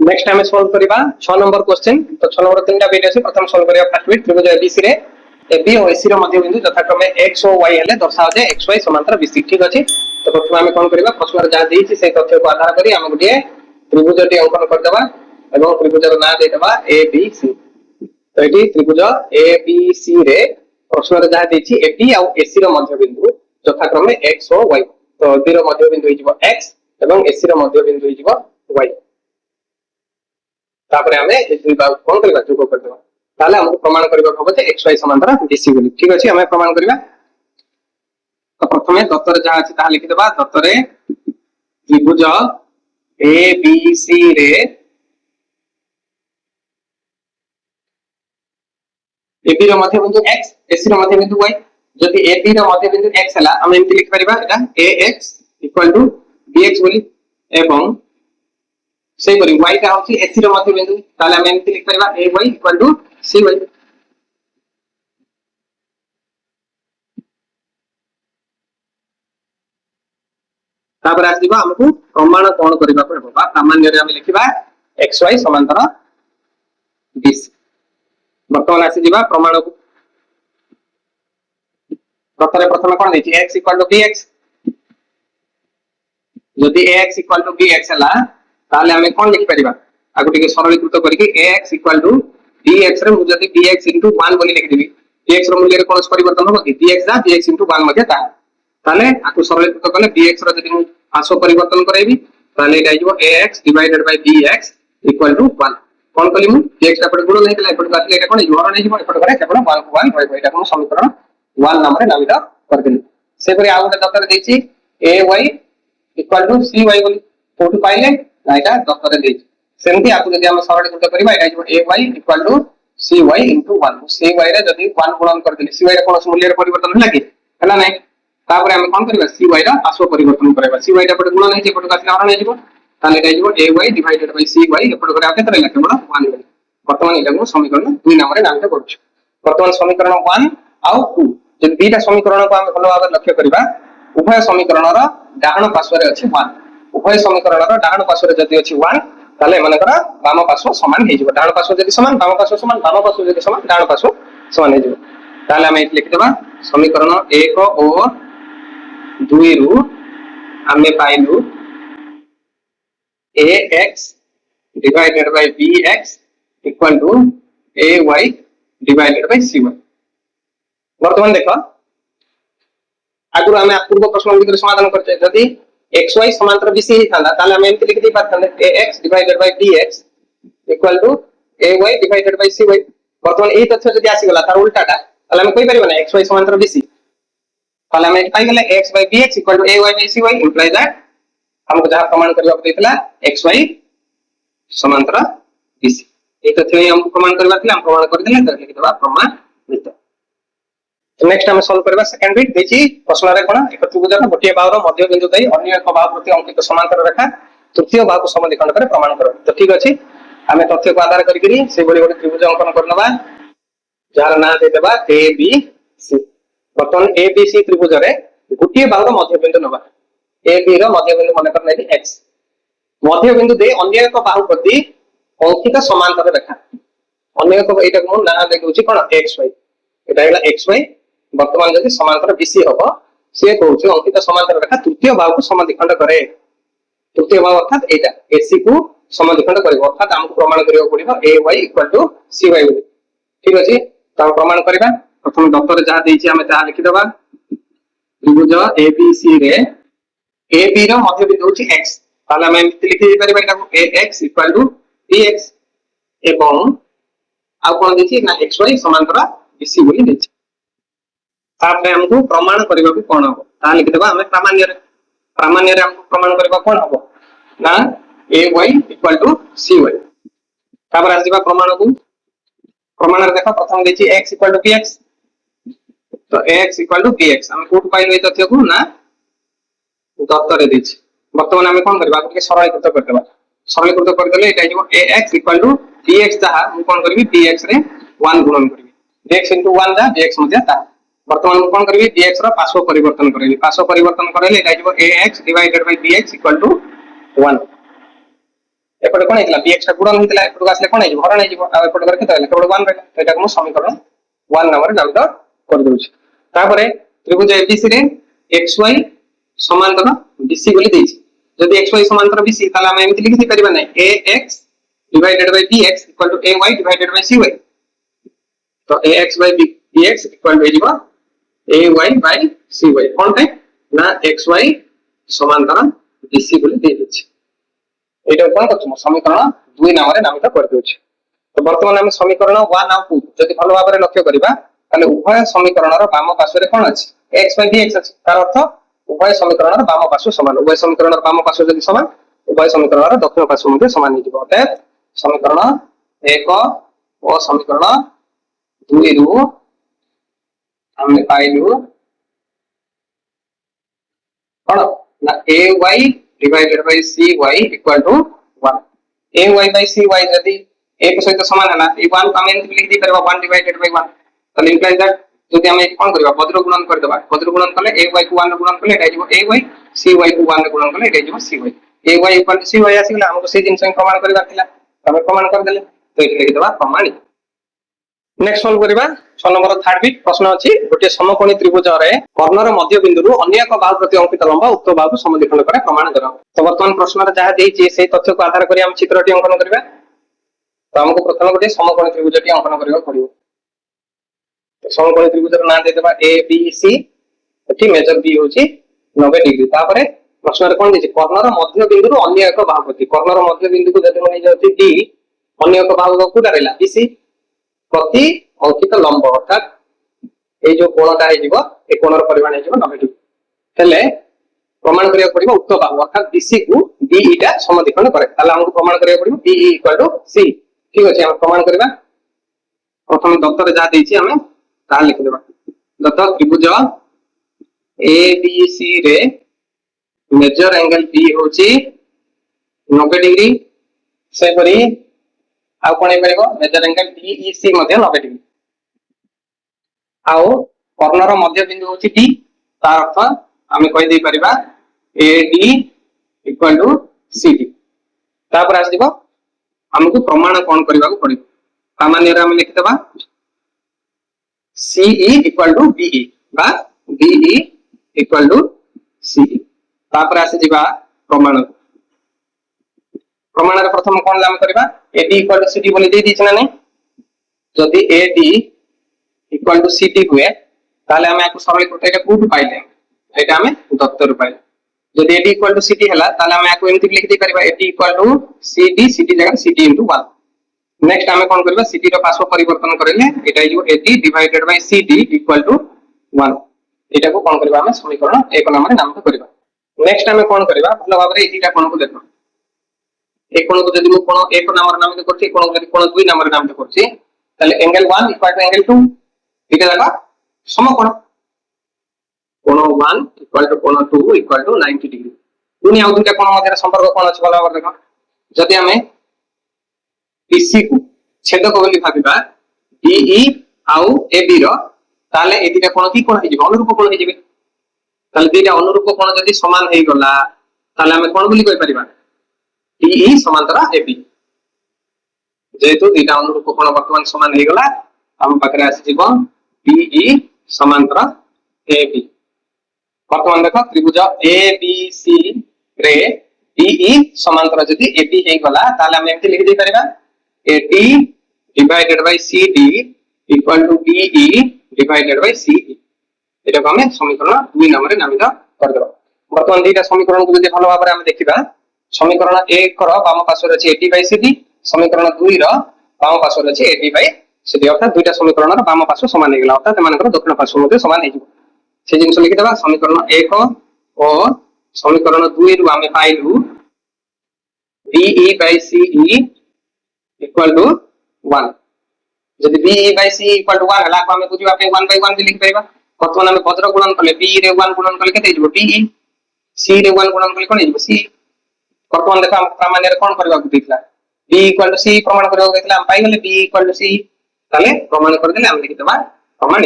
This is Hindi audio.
नेक्स्ट आम सॉल्व करबा 6 नंबर क्वेश्चन। तो 6 नंबर तीनटा बिट अछि। प्रथम सॉल्व करिया फर्स्ट बिट त्रिभुज एबीसी रे एबी और एसी रो मध्य बिंदु यथाक्रमे x और y हेले दर्शाओ जे xy समांतर बीसी। ठीक अछि। तो प्रथम आम कोन करबा प्रश्न रे जा देछि से तथ्य को आधार करी हम गुटे त्रिभुजटी अंकन कर देबा एवं त्रिभुजर नाम दे देबा एबीसी। तो एटी त्रिभुज एबीसी रे प्रश्न रे जा देछि एबी और एसी रो मध्य बिंदु यथाक्रमे x और y। तो एबी रो मध्य बिंदु हिजबो x एवं एसी रो मध्य बिंदु हिजबो y। तापर हमें ए दुई बाहु कोन करबा जोग कर देबा ताले हमको प्रमाण करबा हबो जे xy समांतर बीसी बोली। ठीक अछि। हमें प्रमाण करबा। तो प्रथमे दत्तर जहा अछि ता लिखि देबा। दत्तरे त्रिभुज एबीसी रे एबी रो मध्य बिंदु x एसी रो मध्य बिंदु y। जदि एबी रो मध्य बिंदु x हला हम एमति लिख परिबा एटा ax bx बोली एवं से बरी y का होची एसी रो मध्य बिंदु ताले हम एमति लिख परिबा ay cy। तापर आसीबा हमकु प्रमाण कोन करबा पड़बो बा सामान्य रे हम लिखिबा xy समांतर बीसी। वर्तमान आसी दिबा प्रमाण को प्रथम कोन देछि x bx। जदि ax bx हला ताले हम कोन लिख परिबा आगु टिके सरलीकृत करिकि ax bx रे मु जदि bx 1 बोली लिख देबी bx रो मूल्य रे कोन परिवर्तन हो कि bx दा bx 1 मध्ये ता ताले आकु सरलीकृत करले bx रो जदि मु आसो परिवर्तन करैबी ताले एटा हिजो ax डिवाइडेड बाय bx 1 कोन कली मु bx ता पड गुण नै तले पड काटले एटा कोन हिजो हर नै हिजो पड करे केवल 1 को 1 होय एटा कोन समीकरण 1 नाम रे नामित कर देली। से परे आ गोटे दत्तर देछि ay cy बोली कोठु पाइले ना एटा दत्तर देछि। सेमति आकु जदि हम सरलीकृत करबा एटा हिजो ay cy 1 cy रे जदि 1 गुणन कर देली cy रे कोन मूल्य रे परिवर्तन होला कि हला नै। तापर हम कोन करबा cy रा आसो परिवर्तन करबा cy रा पड गुण नै जे पड काटले हर नै हिजो ताले एटा हिजो ay डिवाइडेड बाय cy एपड करे आके तरे केवल 1 बोली। वर्तमान एटा को समीकरण 2 नाम रे नामित करू। वर्तमान समीकरण 1 आउ 2 जे दुईटा समीकरण को हम भलो भाबे लक्ष्य करबा उभय समीकरण रा डाहण पार्श्व रे अछि 1 उभय समीकरण रा डाहण पार्श्व रे जदि अछि 1 ताले मानकर वाम पार्श्व समान हे जिवो डाहण पार्श्व जदि समान वाम पार्श्व समान वाम पार्श्व जदि समान डाहण पार्श्व समान हे जिवो। ताले हम लिख देबा समीकरण 1 और 2 रु हमें पाइलु ax divided by bx equal to ay divided by cy। वर्तमान देखो आगुर हमें पूर्व प्रश्न भितर समाधान करते जदि xy समांतर बीसी थांदा ताले हम एमति लिख दै पाथांदे ax divided by bx equal to ay divided by cy। वर्तमान ए तथ्य जदि आसी गला तार उल्टाटा ताले हम कहि परिबा ना xy समांतर बीसी ताले हम पाइ गेला x by bx equal to ay by cy implies that हमको जहां प्रमाण करबा देतला xy समांतर बीसी। ए तथ्य हम प्रमाण करबा थिला हम प्रमाण कर देले त लिख देबा प्रमाणित। तो नेक्स्ट हम सॉल्व करबा सेकंड बिट देछि प्रश्न रे कोन एक त्रिभुजर गोटे बाहुर मध्य बिंदु देई अन्य एक बाहु प्रति अंकित समांतर रेखा तृतीय बाहु को समद्विखंड करे प्रमाण करो। तो ठीक अछि हमें तथ्य को आधार करिकरी से बड़ी गोटे त्रिभुज अंकन करनबा जार नाम दे देबा ABC। वर्तमान ABC त्रिभुज रे गोटे बाहुर मध्य बिंदु नबा AB रो मध्य बिंदु मन करना है x मध्य बिंदु दे अन्य एक बाहु प्रति अंकित समांतर रेखा अन्य एक एटा को नाम देखउछि कोन xy एटा हैला xy। वर्तमान जदि समांतर बीसी हबो से कहउछि अंकित समांतर रेखा तृतीय बाहु को समद्विखंड करे। तृतीय बाहु अर्थात एटा AC को समद्विखंड करिवो अर्थात हमको प्रमाण करियो पड़िबो ay cy बोली। ठीक अछि त प्रमाण करिबा। प्रथम दत्तर जहा देछि हमें ता लिखि देबा त्रिभुज ABC रे AB रो मध्य बिंदु होछि x ताले हम लिखि दे परिबा एटा ax bx एवं आ कोन देछि ना xy समांतर बीसी बोली देछि। तापर हमको प्रमाण करबा को कोन हो ता लिखि देबा हमें सामान्य रे हमको प्रमाण करबा कोन हो ना ay cy। तापर आसीबा प्रमाण को प्रमाण रे देखो प्रथम देछि x bx तो ax bx हम कोट पाइल ए तथ्य को ना दत्तर रे देछि। वर्तमान हम कोन करबा के सरलीकृत कर देबा सरलीकृत कर देले एटा हिजो ax bx जहा हम कोन करबी bx रे 1 गुणन करबी bx 1 दा bx मध्ये ता। वर्तमान हम कोन करबी bx रा पार्श्व परिवर्तन करबी पार्श्व परिवर्तन करले एटा हिजो ax डिवाइडेड बाय bx 1। एपटे कोन हेतला bx टा गुणन हेतला एपटे आसले कोन हेजिवो हरण हेजिवो आ एपटे केते हेला केवल 1 रहला तो एटा को समीकरण 1 नंबर नामित कर दोछि तापरे त्रिभुज एबीसी रे xy समांतर bc बोली देछि जदि xy समांतर bc ताला हम एमिति लिखि परिबा नै ax divided by bx equal to ay divided by cy तो ax by bx equal to हेजिवो ay by cy कोन पे ना xy समांतर bc बोली दे देछि एटा कोन करछु समीकरण 2 नाम रे नामित कर दोछि तो वर्तमान हम समीकरण 1 और 2 जदि भलो भाबरे लक्ष्य करिबा ताले उभय समीकरणर वाम पार्श्व रे कोन अछि x by bx अछि तार अर्थ उभय समीकरणर वाम पार्श्व समान उभय समीकरणर वाम पार्श्व जदि समान उभय समीकरणर दक्षिण पार्श्व मध्ये समान हि दिबो अर्थात समीकरण 1 और समीकरण 2 रु हमने पाइलु कोन ना ay divided by cy equal to 1 ay by cy यदि a के सहित समान हला ए 1 को हम एंति लिख दी परबा 1 divided by 1 तो इंप्लाइज दैट जदि हम कोन करबा वज्र गुणन कर देबा वज्र गुणन करले ay को 1 गुणन करले एटा जेबो ay cy को 1 गुणन करले एटा जेबो cy ay equal to cy आसीला हमको से जिंस प्रमाण करबा थिला तबे प्रमाण कर देले तो एटा लिख देबा प्रमाण नेक्स्ट सॉल्व करबा 6 नंबर थर्ड बिट प्रश्न अछि गोटे समकोणी त्रिभुज रे कर्णर मध्य बिंदु रु अन्य एक बाहु प्रति अंकित लंब उक्त बाहु समद्विखंड करे प्रमाण करा तो वर्तमान प्रश्न रे जहा देछि से तथ्य को आधार करी हम चित्रटी अंकन करबा तो हमको प्रथम गोटे समकोणी त्रिभुजटी अंकन करबा पड़ियो तो समकोणी त्रिभुज रो नाम दे देबा ए बी सी एठी मेजर बी होछि 90 डिग्री तापरे प्रश्न रे कोन देछि कर्णर मध्य बिंदु रु अन्य एक बाहु प्रति कर्णर मध्य बिंदु को जदि नै जाउछि डी अन्य एक बाहु को रहला बीसी प्रति अंकित लंब अर्थात ए जो कोणटा हे जिवो ए कोणर परिमाण हे जिवो 90 डिग्री हेले प्रमाण करिया पड़िबो उक्त बाहु अर्थात बीसी को डीई टा समद्विखंड करे ताला हमको प्रमाण करिया पड़िबो डीई इक्वल टू सी ठीक अछि हम प्रमाण करबा प्रथम दत्तर जा देछि हमें ता लिख देबा दत्त त्रिभुज ए बी सी रे मेजर एंगल बी होछि 90 डिग्री से परी आ कोन हे परबो मेजर एंगल डीईसी मध्ये 90 डिग्री आउ कर्णर मध्य बिंदु होछि डी तार अर्थ हमें कहि दे परिबा एडी इक्वल टू सीडी तापर आस दिबो हमको प्रमाण कोन करबा को पड़िबो सामान्य रे हम लिख देबा सीई इक्वल टू बीई बा बीई इक्वल टू सीई तापर आस दिबा प्रमाण प्रमाण रे प्रथम कोन लाम करबा एडी इक्वल टू सीडी बोली दे दिछ ना नै जदि एडी इक्वल टू सीडी हुए ताले हम याको सरलीकृत एटा कोड पाइले एटा हम दत्त रु पाइले जदि एडी इक्वल टू सीडी हला ताले हम याको एमति लिख दे परबा AD equal to CD CD जगह सीडी इनटू 1 नेक्स्ट हम कोन करबा सीडी रो पार्श्व परिवर्तन करेले एटा इजो AD divided by CD equal to 1 एटा को कोन करबा हम समीकरण 1 नंबर नाम करबा नेक्स्ट हम कोन करबा भलो भाबरे एटीटा कोन को देखो एक कोण को जदि मु कोण 1 नंबर नाम करछि कोण जदि कोण 2 नंबर नाम करछि ताले एंगल 1 इक्वल टू एंगल 2 ठीक है लगा समकोण कोण 1 इक्वल टू कोण 2 इक्वल टू 90 डिग्री पुनी आउ दुटा कोण मध्ये संपर्क कोण अछि भलो भाबरे देखो जदि हमें बीसी को छेदक बोली भाबिबा डीई आउ एबी रो ताले ए दुटा कोण की कोण हेजिबो अनुरूप कोण हेजिबे ताले दुटा अनुरूप कोण जदि समान हेइ गला ताले हमें कोण बोली कहि परिबा डीई समांतर एबी जेतु दुटा अनुरूप कोण वर्तमान समान हेइ गला हम पाखरे आसी जिवो डीई समांतर एबी वर्तमान देखो त्रिभुज एबीसी रे डीई समांतर जदि एबी हेइ गला ताले हम एमति लिख दे परिबा AD divided by CD equal to DE divided by CD एटा को हम समीकरण 2 नंबर रे नामित कर देबा वर्तमान दुटा समीकरण को जदि भलो भाबरे हम देखिबा समीकरण 1 रो वाम पार्श्व अछि एडी बाय सीडी समीकरण 2 रो वाम पार्श्व अछि एडी बाय सीडी अर्थात दुटा समीकरण रो वाम पार्श्व समान हे गेला अर्थात एमानकर दक्षिण पार्श्व मध्ये समान हे जिवो से जिंस लिखि देबा समीकरण 1 और समीकरण 2 रु हम पाइलु DE by CE equal to 1 जदि BE by C equal to 1 हला को हम बुझिबा पे 1 बाय 1 भी लिख परिबा वर्तमान हम वज्र गुणन करले बी रे 1 गुणन करले केते हिजबो बीई सी रे 1 गुणन करले कोन हिजबो सी वर्तमान देखा हम सामान्य रे कोन करबा को दिखला बी इक्वल टू सी प्रमाण करबा को दिखला हम पाइ गेले बी इक्वल टू सी ताले प्रमाण कर देले हम लिख देबा प्रमाण